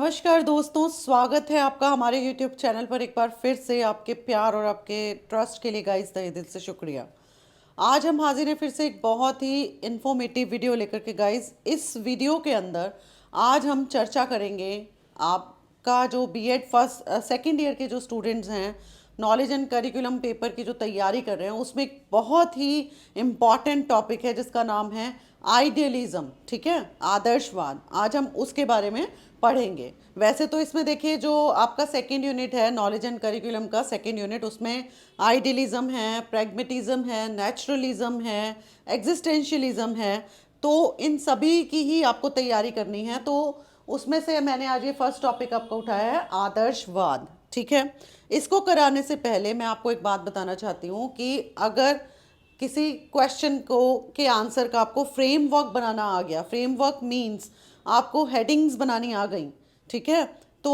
नमस्कार दोस्तों, स्वागत है आपका हमारे YouTube चैनल पर एक बार फिर से। आपके प्यार और आपके ट्रस्ट के लिए गाइस तहे दिल से शुक्रिया। आज हम हाजिर हैं फिर से एक बहुत ही इंफॉर्मेटिव वीडियो लेकर के गाइस। इस वीडियो के अंदर आज हम चर्चा करेंगे आपका जो बीएड फर्स्ट सेकेंड ईयर के जो स्टूडेंट्स हैं, नॉलेज एंड करिकुलम पेपर की जो तैयारी कर रहे हैं, उसमें एक बहुत ही इम्पॉर्टेंट टॉपिक है जिसका नाम है आइडियलिज्म। ठीक है, आदर्शवाद। आज हम उसके बारे में पढ़ेंगे। वैसे तो इसमें देखिए, जो आपका सेकेंड यूनिट है नॉलेज एंड करिकुलम का सेकेंड यूनिट, उसमें आइडियलिज्म है, प्रैग्मेटिज्म है, नेचुरलिज्म है, एग्जिस्टेंशियलिज्म है। तो इन सभी की ही आपको तैयारी करनी है। तो उसमें से मैंने आज ये फर्स्ट टॉपिक आपको उठाया है, आदर्शवाद। ठीक है, इसको कराने से पहले मैं आपको एक बात बताना चाहती हूँ कि अगर किसी क्वेश्चन को के आंसर का आपको फ्रेमवर्क बनाना आ गया, फ्रेमवर्क मीन्स आपको हेडिंग्स बनानी आ गई, ठीक है, तो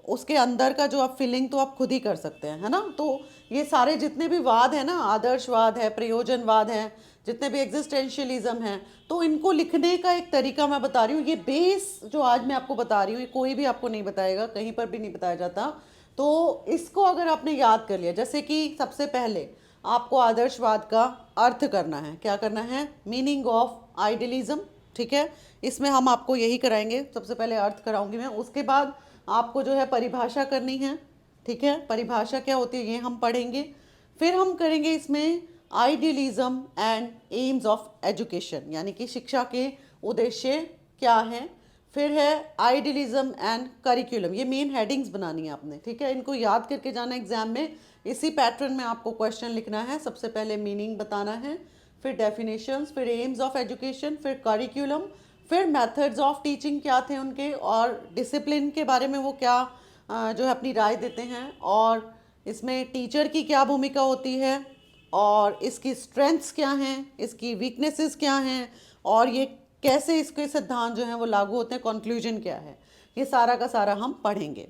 उसके अंदर का जो आप फिलिंग तो आप खुद ही कर सकते हैं, है ना। तो ये सारे जितने भी वाद हैं ना, आदर्शवाद है, प्रयोजनवाद है, जितने भी एग्जिस्टेंशियलिज्म हैं, तो इनको लिखने का एक तरीका मैं बता रही हूँ। ये बेस जो आज मैं आपको बता रही हूँ, ये कोई भी आपको नहीं बताएगा, कहीं पर भी नहीं बताया जाता। तो इसको अगर आपने याद कर लिया, जैसे कि सबसे पहले आपको आदर्शवाद का अर्थ करना है। क्या करना है? Meaning of idealism. ठीक है, इसमें हम आपको यही कराएंगे। सबसे पहले अर्थ कराऊंगी मैं, उसके बाद आपको जो है परिभाषा करनी है। ठीक है, परिभाषा क्या होती है ये हम पढ़ेंगे। फिर हम करेंगे इसमें idealism and AIIMS of education, यानी कि शिक्षा के उद्देश्य क्या है। फिर है आइडियलिज्म एंड करिकुलम। ये मेन हेडिंग्स बनानी है आपने, ठीक है, इनको याद करके जाना एग्जाम में। इसी पैटर्न में आपको क्वेश्चन लिखना है। सबसे पहले मीनिंग बताना है, फिर डेफिनेशंस, फिर एम्स ऑफ एजुकेशन, फिर करिकुलम, फिर मेथड्स ऑफ टीचिंग क्या थे उनके, और डिसिप्लिन के बारे में वो क्या जो है अपनी राय देते हैं, और इसमें टीचर की क्या भूमिका होती है, और इसकी स्ट्रेंथ्स क्या हैं, इसकी वीकनेसेस क्या हैं, और ये कैसे इसके सिद्धांत जो हैं वो लागू होते हैं, कंक्लूजन क्या है, ये सारा का सारा हम पढ़ेंगे।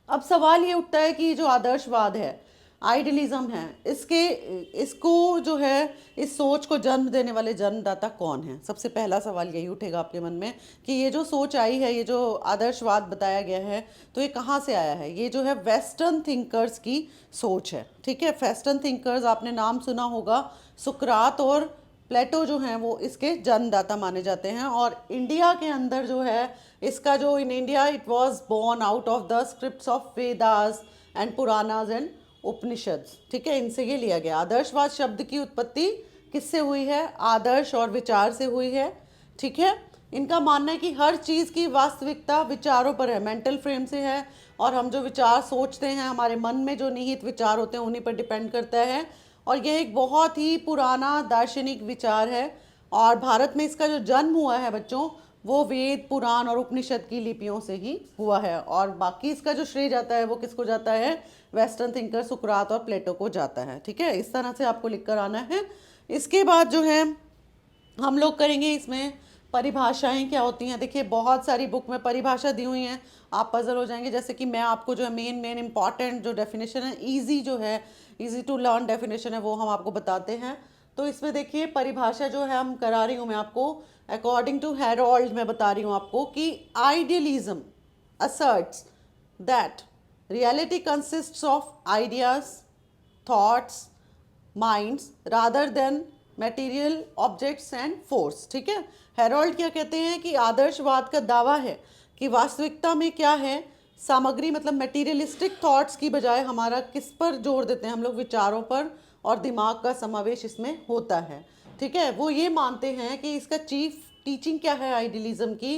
अब सवाल ये उठता है कि जो आदर्शवाद है, आइडियलिज्म है, इसको जो है, इस सोच को जन्म देने वाले जन्मदाता कौन है? सबसे पहला सवाल यही उठेगा आपके मन में कि ये जो सोच आई है, ये जो आदर्शवाद बताया गया है, तो ये कहाँ से आया है? ये जो है वेस्टर्न थिंकर्स की सोच है। ठीक है, वेस्टर्न थिंकर्स, आपने नाम सुना होगा, सुकरात और प्लेटो जो हैं वो इसके जन्मदाता माने जाते हैं। और इंडिया के अंदर जो है इसका जो, in India it was born out of the scripts of Vedas and Puranas and Upanishads. ठीक है, इनसे ये लिया गया। आदर्शवाद शब्द की उत्पत्ति किससे हुई है? आदर्श और विचार से हुई है। ठीक है, इनका मानना है कि हर चीज़ की वास्तविकता विचारों पर है, मेंटल फ्रेम से है, और हम जो विचार सोचते हैं, हमारे मन में जो निहित विचार होते हैं, उन्हीं पर डिपेंड करता है। और यह एक बहुत ही पुराना दार्शनिक विचार है। और भारत में इसका जो जन्म हुआ है बच्चों, वो वेद, पुराण और उपनिषद की लिपियों से ही हुआ है। और बाकी इसका जो श्रेय जाता है वो किसको जाता है? वेस्टर्न थिंकर सुकरात और प्लेटो को जाता है। ठीक है, इस तरह से आपको लिख कर आना है। इसके बाद जो है हम लोग करेंगे इसमें परिभाषाएं क्या होती हैं। देखिए, बहुत सारी बुक में परिभाषा दी हुई हैं, आप पजल हो जाएंगे। जैसे कि मैं आपको जो है मेन मेन इंपॉर्टेंट जो डेफिनेशन है, ईजी जो है, ईजी टू लर्न डेफिनेशन है, वो हम आपको बताते हैं। तो इसमें देखिए परिभाषा जो है हम करा रही हूँ मैं आपको अकॉर्डिंग टू हेरोल्ड। मैं बता रही हूँ आपको कि idealism asserts that reality consists of ideas, thoughts, minds rather than material objects and force। ठीक है, हेरोल्ड क्या कहते हैं कि आदर्शवाद का दावा है कि वास्तविकता में क्या है, सामग्री मतलब मटेरियलिस्टिक थॉट्स की बजाय हमारा किस पर जोर देते हैं हम लोग? विचारों पर, और दिमाग का समावेश इसमें होता है। ठीक है, वो ये मानते हैं कि इसका चीफ टीचिंग क्या है आइडियलिज्म की,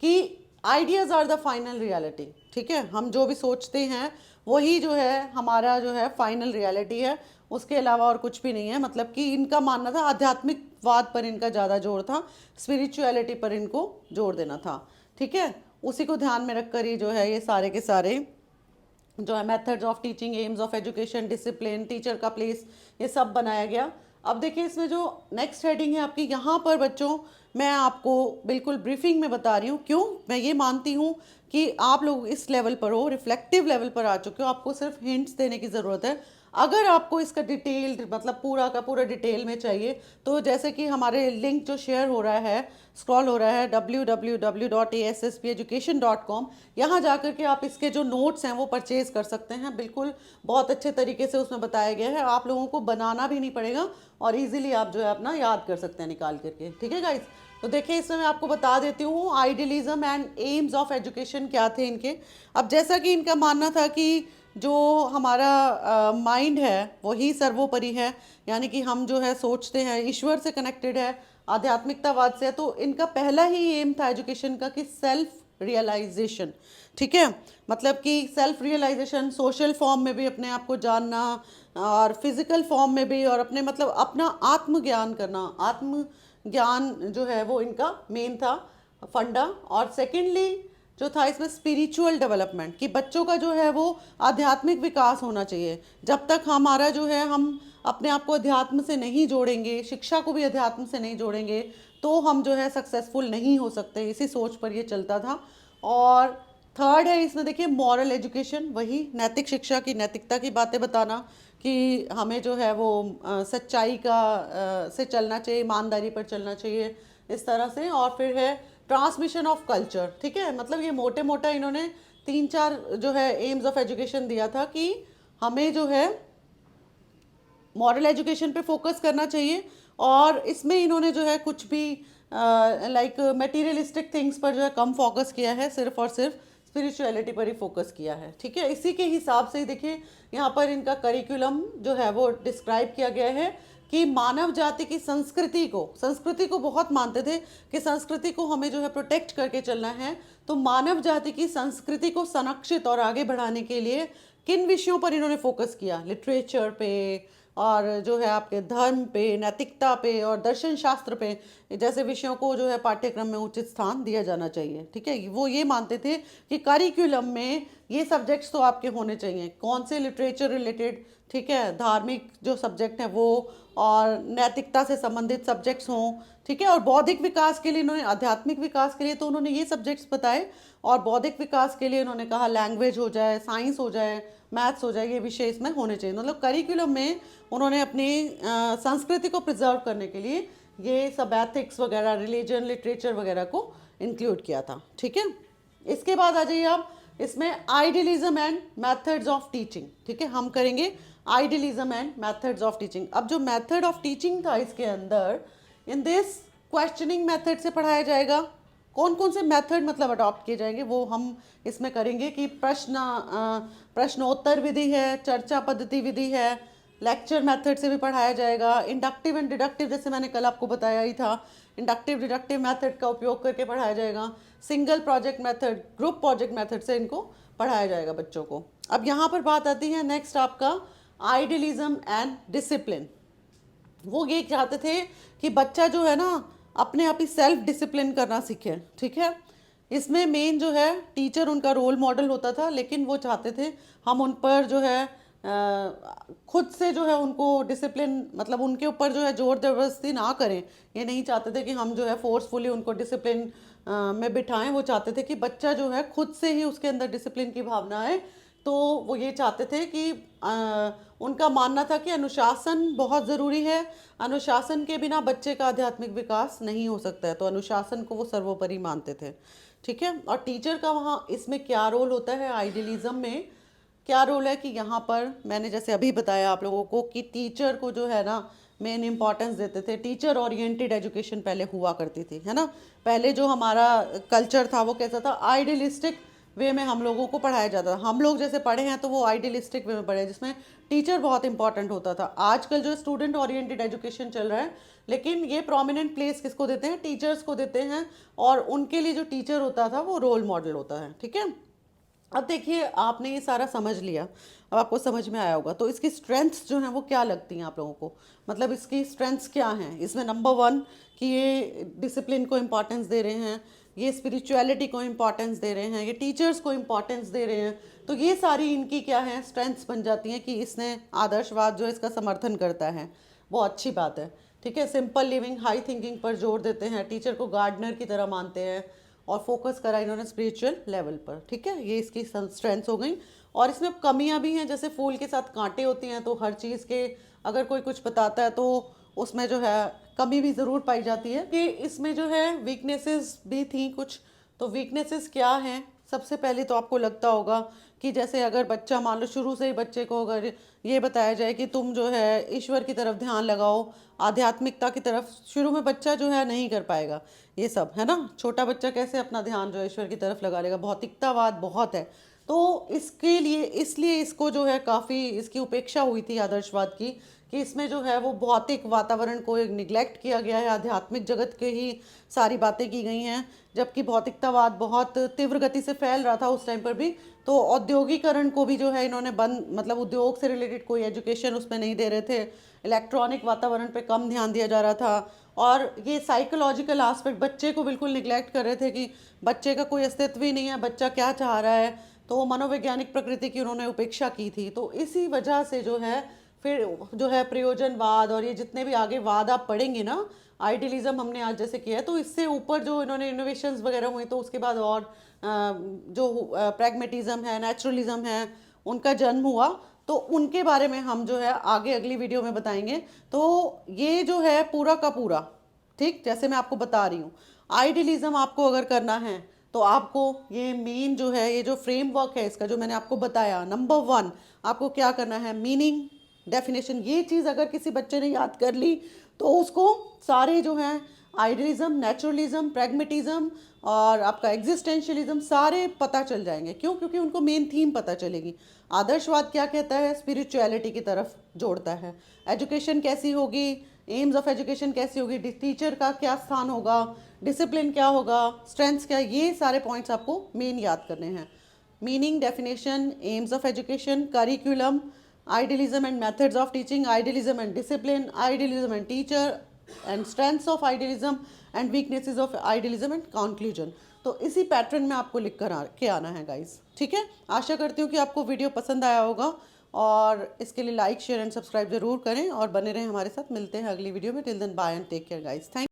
कि ideas are the final reality. ठीक है, हम जो भी सोचते हैं वही जो है हमारा जो है फाइनल रियलिटी है, उसके अलावा और कुछ भी नहीं है। मतलब कि इनका मानना था, आध्यात्मिकवाद पर इनका ज़्यादा जोर था, स्पिरिचुअलिटी पर इनको जोर देना था। ठीक है, उसी को ध्यान में रखकर ही जो है ये सारे के सारे जो है methods of teaching, AIIMS of education, discipline, teacher का प्लेस, ये सब बनाया गया। अब देखिए इसमें जो नेक्स्ट हेडिंग है आपकी, यहाँ पर बच्चों मैं आपको बिल्कुल ब्रीफिंग में बता रही हूँ। क्यों? मैं ये मानती हूँ कि आप लोग इस लेवल पर हो, रिफ्लेक्टिव लेवल पर आ चुके हो, आपको सिर्फ हिंट्स देने की ज़रूरत है। अगर आपको इसका डिटेल मतलब पूरा का पूरा डिटेल में चाहिए तो जैसे कि हमारे लिंक जो शेयर हो रहा है, स्क्रॉल हो रहा है www.asspeducation.com, यहाँ जाकर के आप इसके जो नोट्स हैं वो परचेज कर सकते हैं। बिल्कुल बहुत अच्छे तरीके से उसमें बताया गया है, आप लोगों को बनाना भी नहीं पड़ेगा और इजीली आप जो है अपना याद कर सकते हैं निकाल करके। ठीक है गाइस, तो देखिए इसमें मैं आपको बता देती हूँ idealism and AIIMS of education क्या थे इनके। अब जैसा कि इनका मानना था कि जो हमारा माइंड है वही सर्वोपरि है, यानी कि हम जो है सोचते हैं ईश्वर से कनेक्टेड है, आध्यात्मिकतावाद से है। तो इनका पहला ही एम था एजुकेशन का कि सेल्फ रियलाइजेशन। ठीक है, मतलब कि सेल्फ रियलाइजेशन सोशल फॉर्म में भी अपने आप को जानना और फिजिकल फॉर्म में भी, और अपने मतलब अपना आत्मज्ञान करना, आत्म ज्ञान जो है वो इनका मेन था फंडा। और सेकेंडली जो था इसमें स्पिरिचुअल डेवलपमेंट, कि बच्चों का जो है वो आध्यात्मिक विकास होना चाहिए। जब तक हमारा जो है हम अपने आप को अध्यात्म से नहीं जोड़ेंगे, शिक्षा को भी अध्यात्म से नहीं जोड़ेंगे, तो हम जो है सक्सेसफुल नहीं हो सकते। इसी सोच पर ये चलता था। और थर्ड है इसमें देखिए मॉरल एजुकेशन, वही नैतिक शिक्षा की, नैतिकता की बातें बताना कि हमें जो है वो सच्चाई का से चलना चाहिए, ईमानदारी पर चलना चाहिए, इस तरह से। और फिर है ट्रांसमिशन ऑफ कल्चर। ठीक है, मतलब ये मोटे मोटा इन्होंने 3-4 जो है एम्स ऑफ एजुकेशन दिया था कि हमें जो है मॉरल एजुकेशन पे फोकस करना चाहिए। और इसमें इन्होंने जो है कुछ भी लाइक मटेरियलिस्टिक थिंग्स पर जो है कम फोकस किया है, सिर्फ और सिर्फ स्पिरिचुअलिटी पर ही फोकस किया है। ठीक है, इसी के हिसाब से ही देखिए यहाँ पर इनका करिकुलम जो है वो डिस्क्राइब किया गया है कि मानव जाति की संस्कृति को बहुत मानते थे कि संस्कृति को हमें जो है प्रोटेक्ट करके चलना है। तो मानव जाति की संस्कृति को संरक्षित और आगे बढ़ाने के लिए किन विषयों पर इन्होंने फोकस किया, लिटरेचर पे, और जो है आपके धर्म पे, नैतिकता पे और दर्शन शास्त्र पे, जैसे विषयों को जो है पाठ्यक्रम में उचित स्थान दिया जाना चाहिए। ठीक है, वो ये मानते थे कि करिकुलम में ये सब्जेक्ट्स तो आपके होने चाहिए। कौन से? लिटरेचर रिलेटेड, ठीक है, धार्मिक जो सब्जेक्ट हैं वो, और नैतिकता से संबंधित सब्जेक्ट्स हों। ठीक है, और बौद्धिक विकास के लिए इन्होंने, आध्यात्मिक विकास के लिए तो उन्होंने ये सब्जेक्ट्स बताए, और बौद्धिक विकास के लिए उन्होंने कहा लैंग्वेज हो जाए, साइंस हो जाए, मैथ्स हो जाए, ये विषय इसमें होने चाहिए। मतलब करिकुलम में उन्होंने अपनी संस्कृति को प्रिजर्व करने के लिए ये सब एथिक्स वगैरह, रिलीजन, लिटरेचर वगैरह को इंक्लूड किया था। ठीक है, इसके बाद आ जाइए आप इसमें idealism and methods of teaching. ठीक है, हम करेंगे idealism and methods of teaching. अब जो मेथड ऑफ टीचिंग था इसके अंदर, इन दिस क्वेश्चनिंग मेथड से पढ़ाया जाएगा। कौन कौन से मेथड मतलब अडॉप्ट किए जाएंगे वो हम इसमें करेंगे कि प्रश्नोत्तर विधि है, चर्चा पद्धति विधि है, लेक्चर मेथड से भी पढ़ाया जाएगा, इंडक्टिव एंड डिडक्टिव, जैसे मैंने कल आपको बताया ही था, इंडक्टिव डिडक्टिव मेथड का उपयोग करके पढ़ाया जाएगा, single project method, group project method से इनको पढ़ाया जाएगा बच्चों को। अब यहाँ पर बात आती है नेक्स्ट आपका आइडियलिज्म एंड डिसिप्लिन। वो ये चाहते थे कि बच्चा जो है ना अपने आप ही सेल्फ डिसिप्लिन करना सीखे। ठीक है, इसमें मेन जो है टीचर उनका रोल मॉडल होता था, लेकिन वो चाहते थे हम उन पर जो है खुद से जो है उनको डिसिप्लिन, मतलब उनके ऊपर जो है जोर जबरदस्ती ना करें। ये नहीं चाहते थे कि हम जो है फोर्सफुली उनको डिसिप्लिन में बिठाएं। वो चाहते थे कि बच्चा जो है खुद से ही उसके अंदर डिसिप्लिन की भावना आए। तो वो ये चाहते थे कि उनका मानना था कि अनुशासन बहुत ज़रूरी है, अनुशासन के बिना बच्चे का आध्यात्मिक विकास नहीं हो सकता है। तो अनुशासन को वो सर्वोपरि मानते थे। ठीक है, और टीचर का वहाँ इसमें क्या रोल होता है, आइडियलिज्म में क्या रोल है कि यहाँ पर मैंने जैसे अभी बताया आप लोगों को कि टीचर को जो है ना मेन इंपॉर्टेंस देते थे। टीचर ओरिएंटेड एजुकेशन पहले हुआ करती थी, है ना। पहले जो हमारा कल्चर था वो कैसा था, आइडियलिस्टिक वे में हम लोगों को पढ़ाया जाता था। हम लोग जैसे पढ़े हैं तो वो आइडियलिस्टिक वे में पढ़े जिसमें टीचर बहुत इंपॉर्टेंट होता था। आजकल जो स्टूडेंट ओरिएंटेड एजुकेशन चल रहा है, लेकिन ये प्रोमिनेंट प्लेस किसको देते हैं, टीचर्स को देते हैं, और उनके लिए जो टीचर होता था वो रोल मॉडल होता है। ठीक है, अब देखिए आपने ये सारा समझ लिया, अब आपको समझ में आया होगा। तो इसकी स्ट्रेंथ्स जो हैं वो क्या लगती हैं आप लोगों को, मतलब इसकी स्ट्रेंथ्स क्या हैं। इसमें नंबर 1 कि ये डिसिप्लिन को इम्पॉर्टेंस दे रहे हैं, ये स्पिरिचुअलिटी को इम्पॉर्टेंस दे रहे हैं, ये टीचर्स को इम्पॉर्टेंस दे रहे हैं। तो ये सारी इनकी क्या है, स्ट्रेंथ्स बन जाती हैं कि इसने आदर्शवाद जो है इसका समर्थन करता है, वो अच्छी बात है। ठीक है, सिंपल लिविंग, हाई थिंकिंग पर जोर देते हैं, टीचर को गार्डनर की तरह मानते हैं, और फोकस करा इन्होंने स्पिरिचुअल लेवल पर। ठीक है, ये इसकी स्ट्रेंथ्स हो गई। और इसमें कमियां भी हैं, जैसे फूल के साथ कांटे होती हैं, तो हर चीज़ के अगर कोई कुछ बताता है तो उसमें जो है कमी भी ज़रूर पाई जाती है कि इसमें जो है वीकनेसेस भी थी कुछ। तो वीकनेसेस क्या हैं? सबसे पहले तो आपको लगता होगा कि जैसे अगर बच्चा, मान लो शुरू से ही बच्चे को अगर ये बताया जाए कि तुम जो है ईश्वर की तरफ ध्यान लगाओ, आध्यात्मिकता की तरफ, शुरू में बच्चा जो है नहीं कर पाएगा ये सब, है ना। छोटा बच्चा कैसे अपना ध्यान जो है ईश्वर की तरफ लगा लेगा? भौतिकतावाद बहुत है। तो इसके लिए, इसलिए इसको जो है काफ़ी इसकी उपेक्षा हुई थी आदर्शवाद की, कि इसमें जो है वो भौतिक वातावरण को एक निगलेक्ट किया गया है, आध्यात्मिक जगत के ही सारी बातें की गई हैं। जबकि भौतिकतावाद बहुत तीव्र गति से फैल रहा था उस टाइम पर भी। तो औद्योगिकरण को भी जो है इन्होंने बंद, मतलब उद्योग से रिलेटेड कोई एजुकेशन उसमें नहीं दे रहे थे। इलेक्ट्रॉनिक वातावरण पे कम ध्यान दिया जा रहा था। और ये साइकोलॉजिकल एस्पेक्ट, बच्चे को बिल्कुल निगलेक्ट कर रहे थे कि बच्चे का कोई अस्तित्व ही नहीं है, बच्चा क्या चाह रहा है। तो वो मनोवैज्ञानिक प्रकृति की उन्होंने उपेक्षा की थी। तो इसी वजह से जो है फिर जो है प्रयोजनवाद और ये जितने भी आगे वाद आप पढ़ेंगे ना, आइडियलिज्म हमने आज जैसे किया है, तो इससे ऊपर जो इन्होंने इनोवेशंस वगैरह हुए, तो उसके बाद और जो प्रैग्मेटिज्म है, नेचुरलिज्म है, उनका जन्म हुआ। तो उनके बारे में हम जो है आगे अगली वीडियो में बताएंगे। तो ये जो है पूरा का पूरा, ठीक जैसे मैं आपको बता रही हूँ, आइडियलिज्म आपको अगर करना है तो आपको ये मेन जो है, ये जो फ्रेमवर्क है इसका जो मैंने आपको बताया, नंबर 1 आपको क्या करना है, मीनिंग, डेफिनेशन। ये चीज़ अगर किसी बच्चे ने याद कर ली तो उसको सारे जो हैं आइडियलिज्म, नेचुरलिज्म, प्रैग्मेटिज्म और आपका एग्जिस्टेंशियलिज्म सारे पता चल जाएंगे। क्यों? क्योंकि उनको मेन थीम पता चलेगी। आदर्शवाद क्या कहता है? स्पिरिचुअलिटी की तरफ जोड़ता है। एजुकेशन कैसी होगी, एम्स ऑफ एजुकेशन कैसी होगी, टीचर का क्या स्थान होगा, डिसिप्लिन क्या होगा, स्ट्रेंथ्स क्या, ये सारे पॉइंट्स आपको मेन याद करने हैं। Meaning, definition, AIIMS of education, curriculum, idealism and methods of teaching, idealism and discipline, idealism and teacher, and strengths of idealism and weaknesses of idealism and conclusion। तो इसी पैटर्न में आपको लिख कर के आना है गाइस। ठीक है, आशा करती हूँ कि आपको वीडियो पसंद आया होगा और इसके लिए लाइक, शेयर एंड सब्सक्राइब जरूर करें और बने रहें हमारे साथ। मिलते हैं अगली वीडियो में। Till then bye and take care guys. Thank